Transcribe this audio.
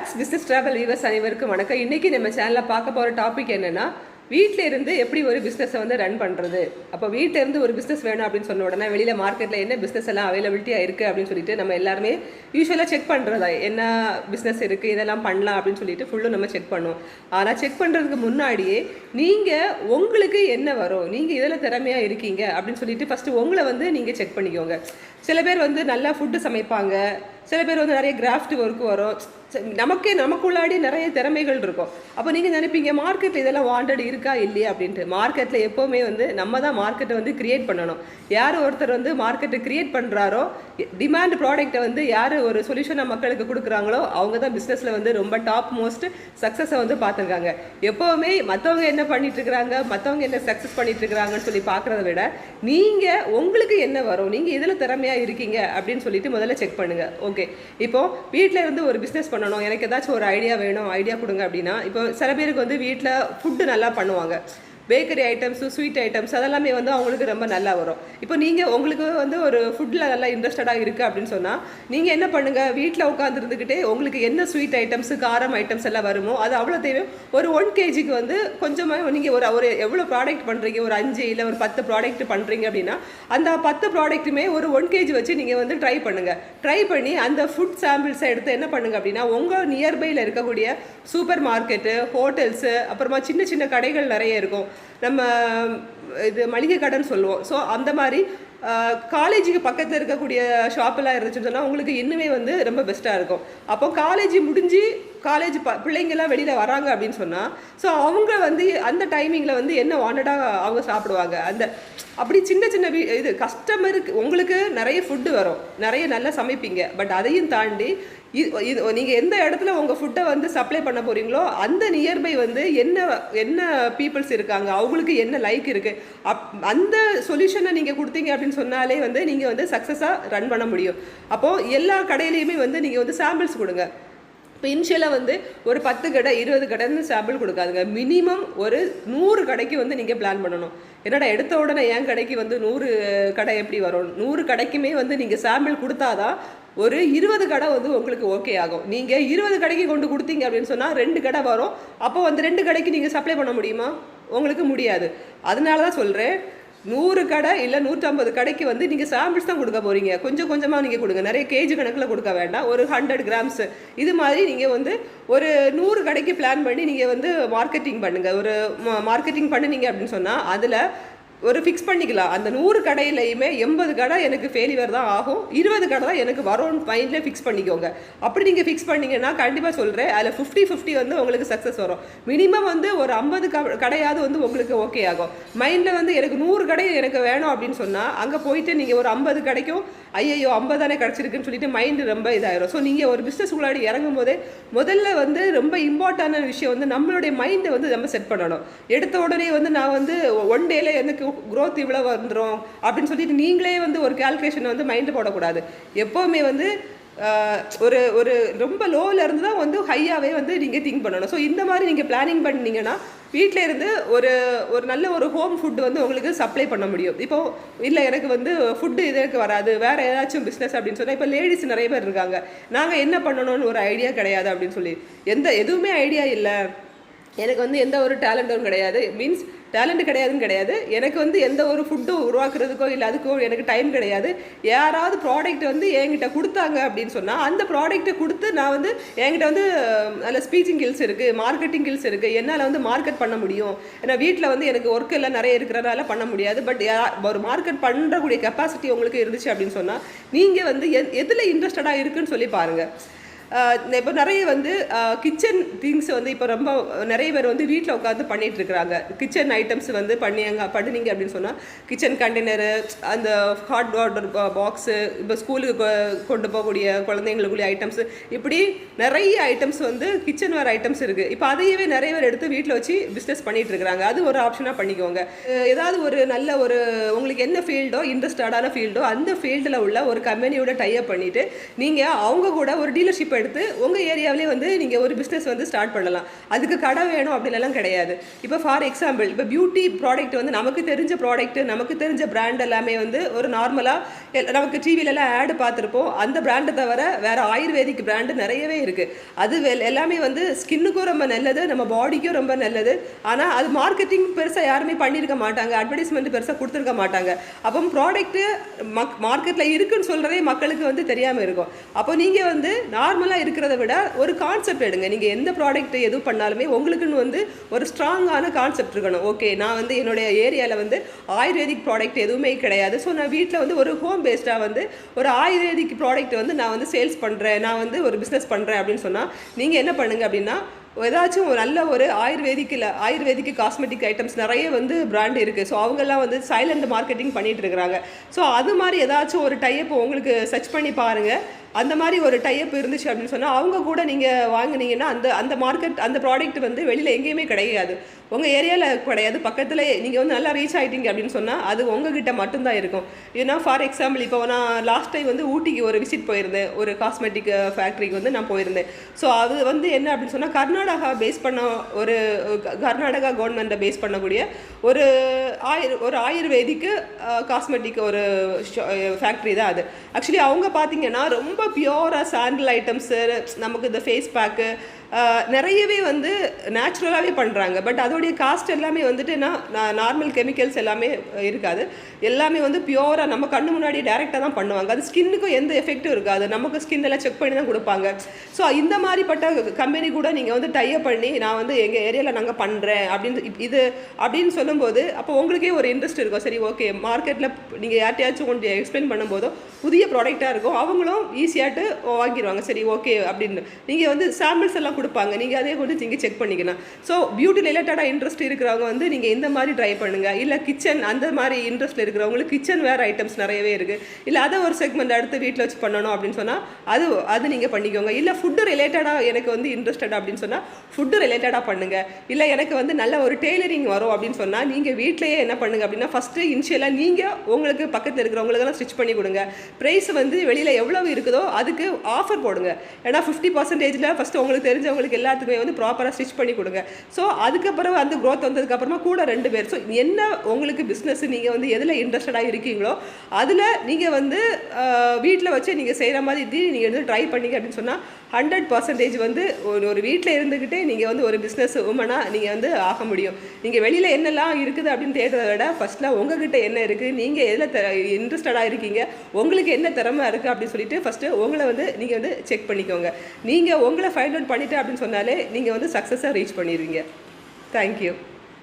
Relax business travel viewers அனைவருக்கும் வணக்கம். இன்றைக்கி நம்ம சேனலில் பார்க்க போகிற டாபிக் என்னென்னா, வீட்டில் இருந்து எப்படி ஒரு பிஸ்னஸை வந்து ரன் பண்ணுறது. அப்போ வீட்டில் இருந்து ஒரு பிஸ்னஸ் வேணும் அப்படின்னு சொன்ன உடனே வெளியில் மார்க்கெட்டில் என்ன பிஸ்னஸ் எல்லாம் அவைலபிலிட்டியாக இருக்குது அப்படின்னு சொல்லிட்டு நம்ம எல்லாருமே யூஸ்வலாக செக் பண்ணுறதா, என்ன பிஸ்னஸ் இருக்குது, இதெல்லாம் பண்ணலாம் அப்படின்னு சொல்லிட்டு ஃபுல்லும் நம்ம செக் பண்ணுவோம். ஆனால் செக் பண்ணுறதுக்கு முன்னாடியே நீங்கள் உங்களுக்கு என்ன வரும், நீங்கள் இதில் திறமையாக இருக்கீங்க அப்படின்னு சொல்லிட்டு ஃபஸ்ட்டு உங்களை வந்து நீங்கள் செக் பண்ணிக்கோங்க. சில பேர் வந்து நல்லா ஃபுட்டு சமைப்பாங்க, சில பேர் வந்து நிறைய கிராஃப்ட் ஒர்க்கு வரும், நமக்குள்ளாடி நிறைய திறமைகள் இருக்கும். அப்போ நீங்கள் நினைப்பீங்க மார்க்கெட்டில் இதெல்லாம் வாண்டட் இருக்கா இல்லையா அப்படின்ட்டு. மார்க்கெட்டில் எப்போவுமே வந்து நம்ம தான் மார்க்கெட்டை வந்து கிரியேட் பண்ணணும். யார் ஒருத்தர் வந்து மார்க்கெட்டை கிரியேட் பண்ணுறாரோ, டிமாண்ட் ப்ராடக்ட்டை வந்து யார் ஒரு சொல்யூஷனாக மக்களுக்கு கொடுக்குறாங்களோ அவங்க தான் பிஸ்னஸில் வந்து ரொம்ப டாப் மோஸ்ட் சக்ஸஸை வந்து பார்த்துருக்காங்க. எப்போவுமே மற்றவங்க என்ன பண்ணிட்டுருக்குறாங்க, மற்றவங்க என்ன சக்ஸஸ் பண்ணிட்டுருக்குறாங்கன்னு சொல்லி பார்க்குறத விட நீங்கள் உங்களுக்கு என்ன வரும், நீங்கள் இதில் திறமையாக இருக்கீங்க அப்படின்னு சொல்லிட்டு முதல்ல செக் பண்ணுங்கள். ஓகே, இப்போது வீட்டில் இருந்து ஒரு பிஸ்னஸ் பண்ணணும், எனக்கு ஏதாச்சும் ஒரு ஐடியா வேணும், ஐடியா கொடுங்க அப்படின்னா, இப்போ சில பேருக்கு வந்து வீட்டில் ஃபுட்டு நல்லா பண்ணுவாங்க, பேக்கரி ஐட்டம்ஸு, ஸ்வீட் ஐட்டம்ஸ் அதெல்லாமே வந்து அவங்களுக்கு ரொம்ப நல்லா வரும். இப்போ நீங்கள் உங்களுக்கு வந்து ஒரு ஃபுட்டில் நல்லா இன்ட்ரெஸ்டடாக இருக்குது அப்படின்னு சொன்னால் நீங்கள் என்ன பண்ணுங்கள், வீட்டில் உட்காந்துருந்துக்கிட்டே உங்களுக்கு என்ன ஸ்வீட் ஐட்டம்ஸு, காரம் ஐட்டம்ஸ் எல்லாம் வருமோ அது அவ்வளோ தேவையும் ஒரு 1 kgக்கு வந்து கொஞ்சமாக நீங்கள் ஒரு எவ்வளோ ப்ராடக்ட் பண்ணுறீங்க, ஒரு 5 இல்லை ஒரு 10 ப்ராடக்ட் பண்ணுறீங்க அப்படின்னா அந்த 10 ப்ராடக்ட்டுமே ஒரு 1 kg வச்சு நீங்கள் வந்து ட்ரை பண்ணுங்கள். ட்ரை பண்ணி அந்த ஃபுட் சாம்பிள்ஸை எடுத்து என்ன பண்ணுங்கள் அப்படின்னா, உங்கள் நியர்பையில் இருக்கக்கூடிய சூப்பர் மார்க்கெட்டு, ஹோட்டல்ஸு, அப்புறமா சின்ன சின்ன கடைகள் நிறைய இருக்கும், நம்ம இது மளிகை கடைன்னு சொல்லுவோம். ஸோ அந்த மாதிரி காலேஜுக்கு பக்கத்தில் இருக்கக்கூடிய ஷாப்பெல்லாம் இருந்துச்சுன்னு சொன்னால் உங்களுக்கு இன்னுமே வந்து ரொம்ப பெஸ்ட்டாக இருக்கும். அப்போ காலேஜ் முடிஞ்சு பிள்ளைங்கள்லாம் வெளியில் வராங்க அப்படின்னு சொன்னால், ஸோ அவங்க வந்து அந்த டைமிங்கில் வந்து என்ன வாண்டடாக அவங்க சாப்பிடுவாங்க. அப்படி சின்ன சின்ன இது கஸ்டமருக்கு உங்களுக்கு நிறைய ஃபுட்டு வரும், நிறைய நல்லா சமைப்பீங்க. பட் அதையும் தாண்டி இது நீங்கள் எந்த இடத்துல உங்கள் ஃபுட்டை வந்து சப்ளை பண்ண போகிறீங்களோ அந்த நியர்பை வந்து என்ன பீப்புள்ஸ் இருக்காங்க, அவங்களுக்கு என்ன லைக் இருக்குது, அந்த சொல்யூஷனை நீங்கள் கொடுத்தீங்க அப்படின்னு சொன்னாலே வந்து நீங்கள் வந்து சக்ஸஸாக ரன் பண்ண முடியும். அப்போது எல்லா கடையிலையுமே வந்து நீங்கள் வந்து சாம்பிள்ஸ் கொடுங்க. இப்போ இனிஷியலாக வந்து ஒரு 10 கடை 20 கடைன்னு சாம்பிள் கொடுக்காதுங்க. மினிமம் ஒரு 100 கடைக்கு வந்து நீங்கள் பிளான் பண்ணணும். என்னடா எடுத்த உடனே என் கடைக்கு வந்து 100 கடை எப்படி வரும், 100 கடைக்குமே வந்து நீங்கள் சாம்பிள் கொடுத்தாதான் ஒரு 20 கடை வந்து உங்களுக்கு ஓகே ஆகும். நீங்கள் 20 கடைக்கு கொண்டு கொடுத்தீங்க அப்படின்னு சொன்னால் 2 கடை வரும். அப்போ அந்த 2 கடைக்கு நீங்கள் சப்ளை பண்ண முடியுமா, உங்களுக்கு முடியாது. அதனால தான் சொல்கிறேன், 100 கடை இல்லை 150 கடைக்கு வந்து நீங்கள் சாம்பிள்ஸ் தான் கொடுக்க போகிறீங்க. கொஞ்சம் கொஞ்சமாக நீங்கள் கொடுங்க, நிறைய கேஜி கணக்கில் கொடுக்க வேண்டாம். ஒரு 100 கிராம்ஸ் இது மாதிரி நீங்கள் வந்து ஒரு 100 கடைக்கு பிளான் பண்ணி நீங்கள் வந்து மார்க்கெட்டிங் பண்ணுங்கள். ஒரு மார்க்கெட்டிங் பண்ணினீங்க அப்படின்னு சொன்னால் அதில் ஒரு ஃபிக்ஸ் பண்ணிக்கலாம். அந்த 100 கடையிலையுமே 80 கடை எனக்கு ஃபெயிலியர் தான் ஆகும், 20 கடை தான் எனக்கு வரும்னு மைண்டில் ஃபிக்ஸ் பண்ணிக்கோங்க. அப்படி நீங்கள் ஃபிக்ஸ் பண்ணிங்கன்னா கண்டிப்பாக சொல்கிறேன், அதில் 50-50 வந்து உங்களுக்கு சக்ஸஸ் வரும். மினிமம் வந்து ஒரு 50 கடையாவது வந்து உங்களுக்கு ஓகே ஆகும். மைண்டில் வந்து எனக்கு 100 கடை எனக்கு வேணும் அப்படின்னு சொன்னால் அங்கே போயிட்டு நீங்கள் ஒரு 50 கடைக்கும் ஐயோ 50 தானே கிடச்சிருக்குன்னு சொல்லிட்டு மைண்டு ரொம்ப இதாயிரும். ஸோ நீங்கள் ஒரு பிஸ்னஸ் உள்ளாடி இறங்கும் போதே முதல்ல வந்து ரொம்ப இம்பார்ட்டண்டான விஷயம் வந்து நம்மளுடைய மைண்டை வந்து நம்ம செட் பண்ணணும். எடுத்த உடனே வந்து நான் வந்து 1 டேல எனக்கு growth இவ்வளோ வந்துடும் அப்படின்னு சொல்லிட்டு நீங்களே வந்து ஒரு கால்குலேஷன் வந்து மைண்டில் போடக்கூடாது. எப்போவுமே வந்து ஒரு ரொம்ப லோவில் இருந்து தான் வந்து ஹையாகவே வந்து நீங்கள் திங்க் பண்ணணும். ஸோ இந்த மாதிரி நீங்கள் பிளானிங் பண்ணிங்கன்னா வீட்டில் இருந்து ஒரு நல்ல ஒரு ஹோம் ஃபுட்டு வந்து உங்களுக்கு சப்ளை பண்ண முடியும். இப்போது இல்லை எனக்கு வந்து ஃபுட்டு இதுக்கு வராது, வேறு ஏதாச்சும் பிஸ்னஸ் அப்படின்னு சொன்னால், இப்போ லேடிஸ் நிறைய பேர் இருக்காங்க, நாங்கள் என்ன பண்ணணும்னு ஒரு ஐடியா கிடையாது அப்படின்னு சொல்லி, எதுவுமே ஐடியா இல்லை, எனக்கு வந்து எந்த ஒரு டேலண்ட்டும் கிடையாது, மீன்ஸ் டேலண்ட் கிடையாதுன்னு கிடையாது, எனக்கு வந்து எந்த ஒரு ஃபுட்டும் உருவாக்குறதுக்கோ இல்லை அதுக்கோ எனக்கு டைம் கிடையாது. யாராவது ப்ராடக்ட் வந்து என்கிட்ட கொடுத்தாங்க அப்படின்னு சொன்னால் அந்த ப்ராடக்ட்டை கொடுத்து நான் வந்து என்கிட்ட வந்து நல்ல ஸ்பீச்சிங் கில்ஸ் இருக்குது, மார்க்கெட்டிங் கில்ஸ் இருக்குது, என்னால் வந்து மார்க்கெட் பண்ண முடியும். ஏன்னா வீட்டில் வந்து எனக்கு ஒர்க் எல்லாம் நிறைய இருக்கிறனால பண்ண முடியாது. பட் ஒரு மார்க்கெட் பண்ணுறக்கூடிய கெப்பாசிட்டி உங்களுக்கு இருந்துச்சு அப்படின்னு சொன்னால் நீங்கள் வந்து எதில் இன்ட்ரெஸ்டடாக இருக்குன்னு சொல்லி பாருங்கள். இப்போ நிறைய வந்து கிச்சன் திங்ஸ் வந்து இப்போ ரொம்ப நிறைய பேர் வந்து வீட்டில் உட்காந்து பண்ணிகிட்டு இருக்கிறாங்க. கிச்சன் ஐட்டம்ஸ் வந்து பண்ணினீங்க அப்படின்னு சொன்னால் கிச்சன் கண்டெய்னரு, அந்த ஹாட் வாட்டர் பாக்ஸு, இப்போ ஸ்கூலுக்கு கொண்டு போகக்கூடிய குழந்தைங்களுக்குரிய ஐட்டம்ஸு, இப்படி நிறைய ஐட்டம்ஸ் வந்து கிச்சன் வேர் ஐட்டம்ஸ் இருக்குது. இப்போ அதையவே நிறைய பேர் எடுத்து வீட்டில் வச்சு பிஸ்னஸ் பண்ணிகிட்டு இருக்கிறாங்க. அது ஒரு ஆப்ஷனாக பண்ணிக்கோங்க. ஏதாவது ஒரு நல்ல ஒரு உங்களுக்கு என்ன ஃபீல்டோ, இன்ட்ரெஸ்டடான ஃபீல்டோ அந்த ஃபீல்டில் உள்ள ஒரு கம்பெனியோட டைப் பண்ணிவிட்டு நீங்கள் அவங்க கூட ஒரு டீலர்ஷிப் எடுத்து உங்கள் ஏரியாவிலே வந்து நீங்கள் ஒரு பிஸ்னஸ் வந்து ஸ்டார்ட் பண்ணலாம். அதுக்கு கடை வேணும் அப்படின்லாம் கிடையாது. இப்போ ஃபார் எக்ஸாம்பிள் இப்போ பியூட்டி ப்ராடக்ட் வந்து நமக்கு தெரிஞ்ச ப்ராடக்ட், நமக்கு தெரிஞ்ச பிராண்ட் எல்லாமே வந்து ஒரு நார்மலாக நமக்கு டிவிலெலாம் ஆடு பார்த்துருப்போம். அந்த பிராண்டை தவிர வேறு ஆயுர்வேதிக் பிராண்டு நிறையவே இருக்குது. அது எல்லாமே வந்து ஸ்கின்னுக்கும் ரொம்ப நல்லது, நம்ம பாடிக்கும் ரொம்ப நல்லது. ஆனால் அது மார்க்கெட்டிங் பெருசாக யாருமே பண்ணியிருக்க மாட்டாங்க, அட்வர்டைஸ்மெண்ட் பெருசாக கொடுத்துருக்க மாட்டாங்க. அப்போ ப்ராடக்ட்டு மார்க்கெட்டில் இருக்குன்னு சொல்கிறதே மக்களுக்கு வந்து தெரியாமல் இருக்கும். அப்போ நீங்கள் வந்து நார்மலாக இருக்கிறத விட ஒரு கான்செப்ட் எடுங்க. நீங்கள் எந்த ப்ராடக்ட் எது பண்ணாலுமே உங்களுக்குன்னு வந்து ஒரு ஸ்ட்ராங்கான கான்செப்ட் இருக்கணும். ஓகே, நான் வந்து என்னுடைய ஏரியாவில் வந்து ஆயுர்வேதிக் ப்ராடக்ட் எதுவுமே கிடையாது, ஸோ நான் வீட்டில் வந்து ஒரு ஹோம் பேஸ்டாக வந்து ஒரு ஆயுர்வேதிக் ப்ராடக்ட் வந்து நான் வந்து சேல்ஸ் பண்ணுறேன், நான் வந்து ஒரு பிஸ்னஸ் பண்ணுறேன் அப்படின்னு சொன்னால் நீங்கள் என்ன பண்ணுங்க அப்படின்னா, ஏதாச்சும் ஒரு நல்ல ஒரு ஆயுர்வேதிக்கு காஸ்மெட்டிக் ஐட்டம்ஸ் நிறைய வந்து பிராண்ட் இருக்குது. ஸோ அவங்கெல்லாம் வந்து சைலண்ட் மார்க்கெட்டிங் பண்ணிகிட்டு இருக்கிறாங்க. ஸோ அது மாதிரி ஏதாச்சும் ஒரு டைப் உங்களுக்கு சர்ச் பண்ணி பாருங்கள். அந்த மாதிரி ஒரு டைப் இருந்துச்சு அப்படின்னு சொன்னால் அவங்க கூட நீங்கள் வாங்கினீங்கன்னா அந்த மார்க்கெட் அந்த ப்ராடக்ட் வந்து வெளியில் எங்கேயுமே கிடையாது, உங்கள் ஏரியாவில் கிடையாது, பக்கத்தில் நீங்கள் வந்து நல்லா ரீச் ஆகிட்டீங்க அப்படின்னு சொன்னால் அது உங்ககிட்ட மட்டும்தான் இருக்கும். ஏன்னா ஃபார் எக்ஸாம்பிள் இப்போ நான் லாஸ்ட் டைம் வந்து ஊட்டிக்கு ஒரு விசிட் போயிருந்தேன், ஒரு காஸ்மெட்டிக் ஃபேக்ட்ரிக்கு வந்து நான் போயிருந்தேன். ஸோ அது வந்து என்ன அப்படின்னு சொன்னால் கர்நாடகா கவர்மெண்ட்டை பேஸ் பண்ணக்கூடிய ஒரு ஆயுர்வேதிக்கு காஸ்மெட்டிக் ஒரு ஃபேக்ட்ரி தான் அது. ஆக்சுவலி அவங்க பார்த்தீங்கன்னா ரொம்ப பியூராக சாண்டில் ஐட்டம்ஸு, நமக்கு இந்த ஃபேஸ் பேக்கு நிறையவே வந்து நேச்சுரலாகவே பண்ணுறாங்க. பட் அதோடைய காஸ்ட் எல்லாமே வந்துட்டு நார்மல் கெமிக்கல்ஸ் எல்லாமே இருக்காது, எல்லாமே வந்து பியூராக நம்ம கண்ணு முன்னாடி டேரெக்டாக தான் பண்ணுவாங்க. அது ஸ்கின்னுக்கும் எந்த எஃபெக்ட்டும் இருக்காது, நமக்கு ஸ்கின் எல்லாம் செக் பண்ணி தான் கொடுப்பாங்க. ஸோ இந்த மாதிரிப்பட்ட கம்பெனி கூட நீங்கள் வந்து டைப் பண்ணி நான் வந்து எங்கள் ஏரியாவில் நாங்கள் பண்ணுறேன் அப்படின்னு சொல்லும்போது அப்போ உங்களுக்கே ஒரு இன்ட்ரெஸ்ட் இருக்கும். சரி, ஓகே, மார்க்கெட்டில் நீங்கள் யார்ட்டையாச்சும் கொஞ்சம் எக்ஸ்பிளைன் பண்ணும்போதும் புதிய ப்ராடக்டாக இருக்கும், அவங்களும் ஈஸியாகிட்டு வாங்கிடுவாங்க. சரி, ஓகே அப்படின்னு நீங்கள் வந்து சாம்பிள்ஸ் எல்லாம் கொடுப்பாங்க, நீங்கள் அதே கூட நீங்கள் செக் பண்ணிக்கணும். ஸோ பியூட்டி ரிலேட்டடாக இன்ட்ரெஸ்ட் இருக்கிறவங்க வந்து நீங்கள் இந்த மாதிரி ட்ரை பண்ணுங்கள். இல்லை கிச்சன் அந்த மாதிரி இன்ட்ரெஸ்ட் இருக்கிறவங்களுக்கு கிச்சன் வேறு ஐட்டம்ஸ் நிறையவே இருக்குது, இல்லை அதை ஒரு செக்மெண்ட் அடுத்து வீட்டில் வச்சு பண்ணணும் அப்படின்னு சொன்னால் அது நீங்கள் பண்ணிக்கோங்க. இல்லை ஃபுட்டு ரிலேட்டடாக எனக்கு வந்து இன்ட்ரெஸ்டட் அப்படின்னு சொன்னால் ஃபுட்டு ரிலேட்டடாக பண்ணுங்கள். இல்லை எனக்கு வந்து நல்ல ஒரு டெய்லரிங் வரும் அப்படின்னு சொன்னால் நீங்கள் வீட்டிலேயே என்ன பண்ணுங்கள் அப்படின்னா, ஃபஸ்ட்டு இனிஷியலாக நீங்கள் உங்களுக்கு பக்கத்தில் இருக்கிறவங்களுக்கெல்லாம் ஸ்டிச் பண்ணி கொடுங்க. ப்ரைஸ் வந்து வெளியில் எவ்வளவு இருக்குதோ அதுக்கு ஆஃபர் போடுங்க. ஏன்னா 50% ஃபஸ்ட்டு உங்களுக்கு தெரிஞ்சவங்களுக்கு எல்லாத்துக்குமே வந்து ப்ராப்பராக ஸ்டிச் பண்ணி கொடுங்க. ஸோ அதுக்கப்புறம் அந்த க்ரோத் வந்ததுக்கப்புறமா கூட 2 பேர். ஸோ என்ன உங்களுக்கு பிஸ்னஸ் நீங்கள் வந்து எதில் இன்ட்ரெஸ்டடாக இருக்கீங்களோ அதில் நீங்கள் வந்து வீட்டில் வச்சு நீங்கள் செய்கிற மாதிரி நீங்கள் வந்து ட்ரை பண்ணிங்க அப்படின்னு சொன்னால் 100% வந்து ஒரு வீட்டில் இருந்துக்கிட்டே நீங்கள் வந்து ஒரு பிஸ்னஸ் உமனாக நீங்கள் வந்து ஆக முடியும். நீங்கள் வெளியில் என்னெல்லாம் இருக்குது அப்படின்னு தேடுறத விட ஃபஸ்ட்டில் உங்ககிட்ட என்ன இருக்குது, நீங்கள் எதில் இன்ட்ரெஸ்டடாக இருக்கீங்க, உங்களுக்கு என்ன திறமை இருக்குது அப்படின்னு சொல்லிட்டு ஃபஸ்ட்டு உங்களை வந்து நீங்கள் வந்து செக் பண்ணிக்கோங்க. நீங்கள் உங்களை ஃபைண்ட் அவுட் பண்ணிட்டு அப்படின்னு சொன்னாலே நீங்கள் வந்து சக்ஸஸாக ரீச் பண்ணிடுவீங்க. தேங்க்யூ.